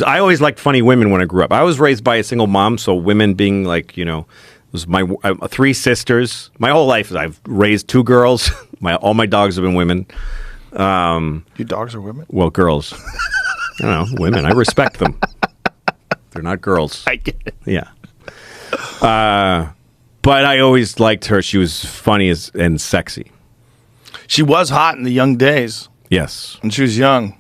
I always liked funny women when I grew up. I was raised by a single mom, so women being like, was my three sisters. My whole life, I've raised two girls. All my dogs have been women. Your dogs are women? Well, girls. I don't know, women. I respect them. They're not girls. I get it. Yeah. But I always liked her. She was funny and sexy. She was hot in the young days. Yes. When she was young.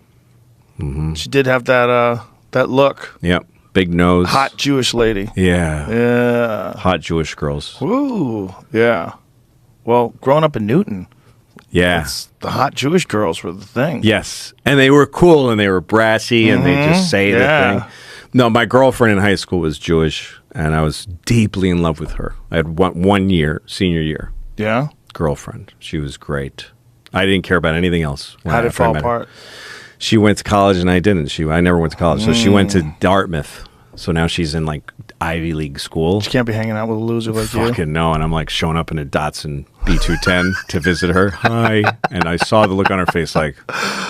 Mm-hmm. She did have that look. Yep. Big nose. Hot Jewish lady. Yeah. Yeah. Hot Jewish girls. Ooh. Yeah. Well, growing up in Newton. Yeah. The hot Jewish girls were the thing. Yes. And they were cool and they were brassy and they just say the thing. No, my girlfriend in high school was Jewish and I was deeply in love with her. I had one year, senior year. Yeah? Girlfriend. She was great. I didn't care about anything else. How did it fall apart? She went to college and I didn't. I never went to college. So she went to Dartmouth. So now she's in like Ivy League school. She can't be hanging out with a loser like you. Fucking no. And I'm like showing up in a Datsun B210 to visit her. Hi. And I saw the look on her face like,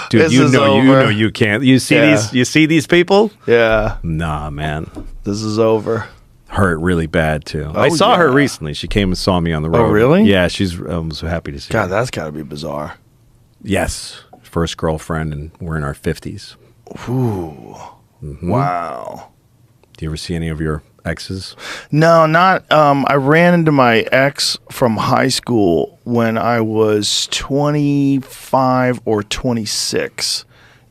dude, this you know you can't. You see these people? Yeah. Nah, man. This is over. Hurt really bad too. Oh, I saw her recently. She came and saw me on the road. Oh, really? Yeah, I was so happy to see her. God, that's got to be bizarre. Yes. First girlfriend, and we're in our 50s. Ooh. Mm-hmm. Wow. Do you ever see any of your exes? No, not. I ran into my ex from high school when I was 25 or 26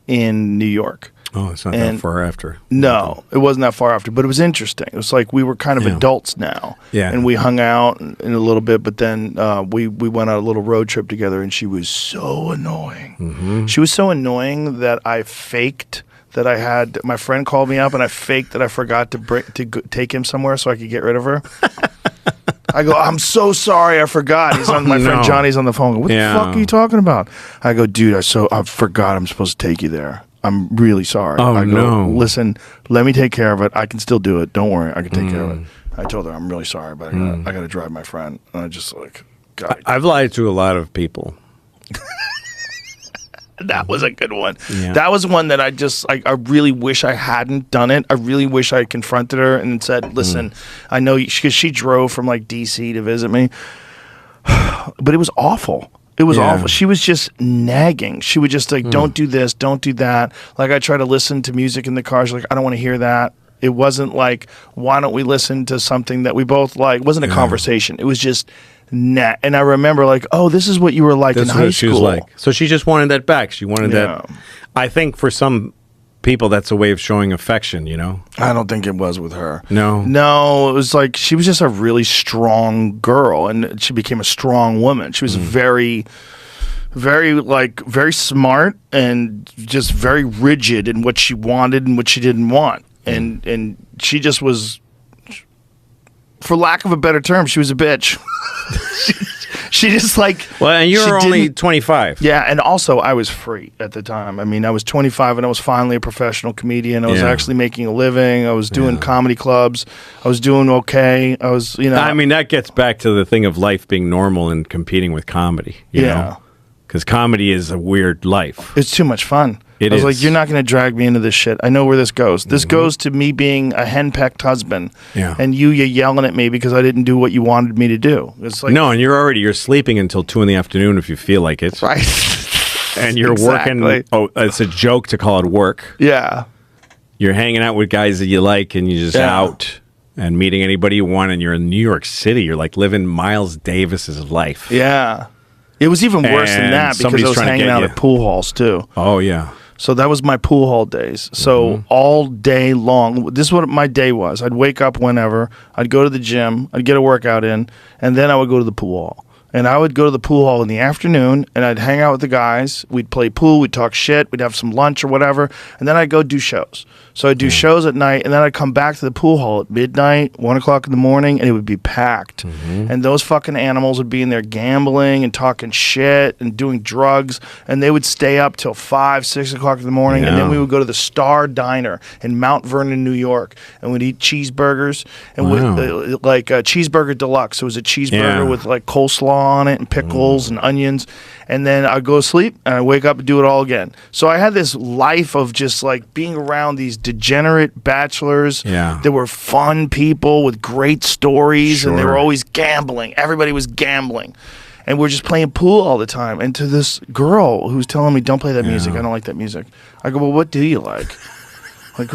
in New York. Oh, it's not that far after. No, it wasn't that far after, but it was interesting. It was like we were kind of adults now. Yeah. And we hung out in a little bit, but then we went on a little road trip together, and she was so annoying. Mm-hmm. She was so annoying that I faked that I had – my friend called me up, and I faked that I forgot to take him somewhere so I could get rid of her. I go, I'm so sorry, I forgot. My friend Johnny's on the phone. What the fuck are you talking about? I go, dude, I forgot I'm supposed to take you there. I'm really sorry. Oh, I go, no. Listen, let me take care of it. I can still do it. Don't worry. I can take care of it. I told her, I'm really sorry, but I got to drive my friend. And I just like, God. I've lied to a lot of people. That was a good one. Yeah. That was one that I really wish I hadn't done it. I really wish I had confronted her and said, listen, I know, because she drove from like D.C. to visit me, but it was awful. It was awful. She was just nagging. She would just like, don't do this, don't do that. Like I try to listen to music in the car. She's like, I don't want to hear that. It wasn't like, why don't we listen to something that we both like? It wasn't a conversation. It was just and I remember like, oh, this is what you were like in high school. She was like. So she just wanted that back. She wanted that. I think for some people, that's a way of showing affection, I don't think it was with her. No, it was like she was just a really strong girl, and she became a strong woman. She was very smart and just very rigid in what she wanted and what she didn't want, and she just was, for lack of a better term, she was a bitch. She just like... Well, and you were only 25. Yeah, and also I was free at the time. I mean, I was 25 and I was finally a professional comedian. I was actually making a living. I was doing comedy clubs. I was doing okay. I was, I mean, that gets back to the thing of life being normal and competing with comedy. You know? Because comedy is a weird life. It's too much fun. I was like, you're not going to drag me into this shit. I know where this goes. This goes to me being a henpecked husband, and you're yelling at me because I didn't do what you wanted me to do. It's like, no, and you're sleeping until 2 PM if you feel like it, right? And you're working. Oh, it's a joke to call it work. Yeah, you're hanging out with guys that you like, and you're just out and meeting anybody you want. And you're in New York City. You're like living Miles Davis's life. Yeah, it was even worse than that because I was hanging out at pool halls too. Oh yeah. So that was my pool hall days. So all day long, this is what my day was. I'd wake up whenever, I'd go to the gym, I'd get a workout in, and then I would go to the pool hall. And I would go to the pool hall in the afternoon, and I'd hang out with the guys. We'd play pool, we'd talk shit, we'd have some lunch or whatever, and then I'd go do shows. So I'd do shows at night, and then I'd come back to the pool hall at midnight, 1 o'clock in the morning, and it would be packed. And those fucking animals would be in there gambling and talking shit and doing drugs, and they would stay up till 5, 6 o'clock in the morning, and then we would go to the Star Diner in Mount Vernon, New York, and we'd eat cheeseburgers, and like a cheeseburger deluxe. So it was a cheeseburger with like coleslaw slaw on it and pickles and onions. And then I'd go to sleep and I'd wake up and do it all again. So I had this life of just like being around these degenerate bachelors. Yeah. They were fun people with great stories, and they Sure. were always gambling. Everybody was gambling. And we're just playing pool all the time. And to this girl who's telling me, don't play that music. I don't like that music. I go, well, what do you like? Like,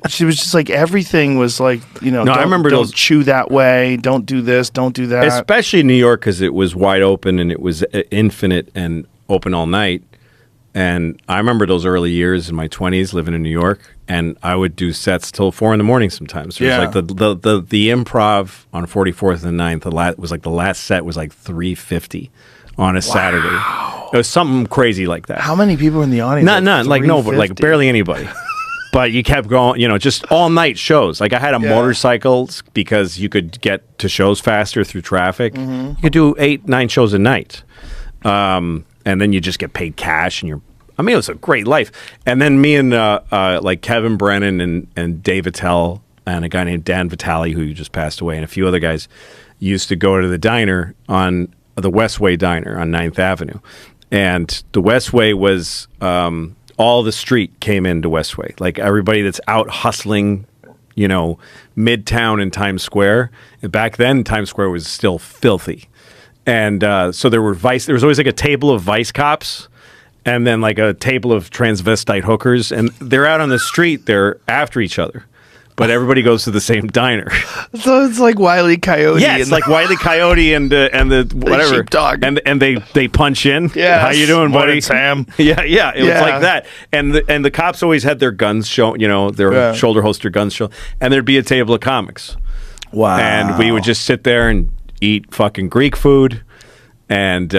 she was just like, everything was like, you know, No, I remember don't those- chew that way. Don't do this. Don't do that. Especially in New York, because it was wide open and it was infinite and open all night. And I remember those early years in my 20s living in New York, and I would do sets till 4 a.m. sometimes. It was like the improv on 44th and 9th, was like the last set was like $350 on a Saturday. It was something crazy like that. How many people were in the audience? None, like no, but like 350? barely anybody. But you kept going, you know, just all night shows. Like I had a motorcycle because you could get to shows faster through traffic. You could do 8-9 shows a night. And then you just get paid cash, and I mean, it was a great life. And then me and like Kevin Brennan and Dave Attell and a guy named Dan Vitale, who just passed away, and a few other guys used to go to the diner on the Westway Diner on 9th Avenue. And the Westway was all the street came into Westway. Like everybody that's out hustling, you know, Midtown and Times Square. And back then, Times Square was still filthy. And so there was always like a table of vice cops and then like a table of transvestite hookers. And they're out on the street. They're after each other. But everybody goes to the same diner. So it's like Wile E. Coyote. Yeah, it's like Wile E. Coyote and the whatever. sheepdog. And they punch in. Yeah. How you doing, buddy? Morning, Sam. Yeah. It was Yeah. like that. And the cops always had their guns show, you know, their shoulder holster guns show. And there'd be a table of comics. Wow. And we would just sit there and eat fucking Greek food and,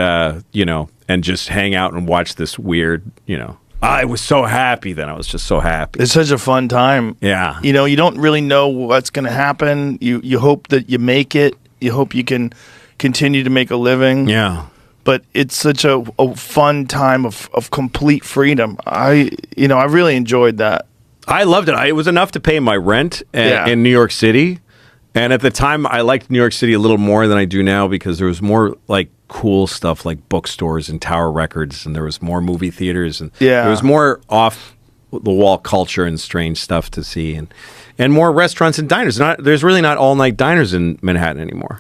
you know, and just hang out and watch this weird, you know. I was so happy then. I was just so happy. It's such a fun time. Yeah. You know, you don't really know what's going to happen. You hope that you make it. You hope you can continue to make a living. Yeah. But it's such a fun time of complete freedom. I really enjoyed that. I loved it. It was enough to pay my rent in New York City. And at the time, I liked New York City a little more than I do now because there was more like cool stuff like bookstores and Tower Records, and there was more movie theaters, and there was more off the wall culture and strange stuff to see, and more restaurants and diners. There's really not all night diners in Manhattan anymore.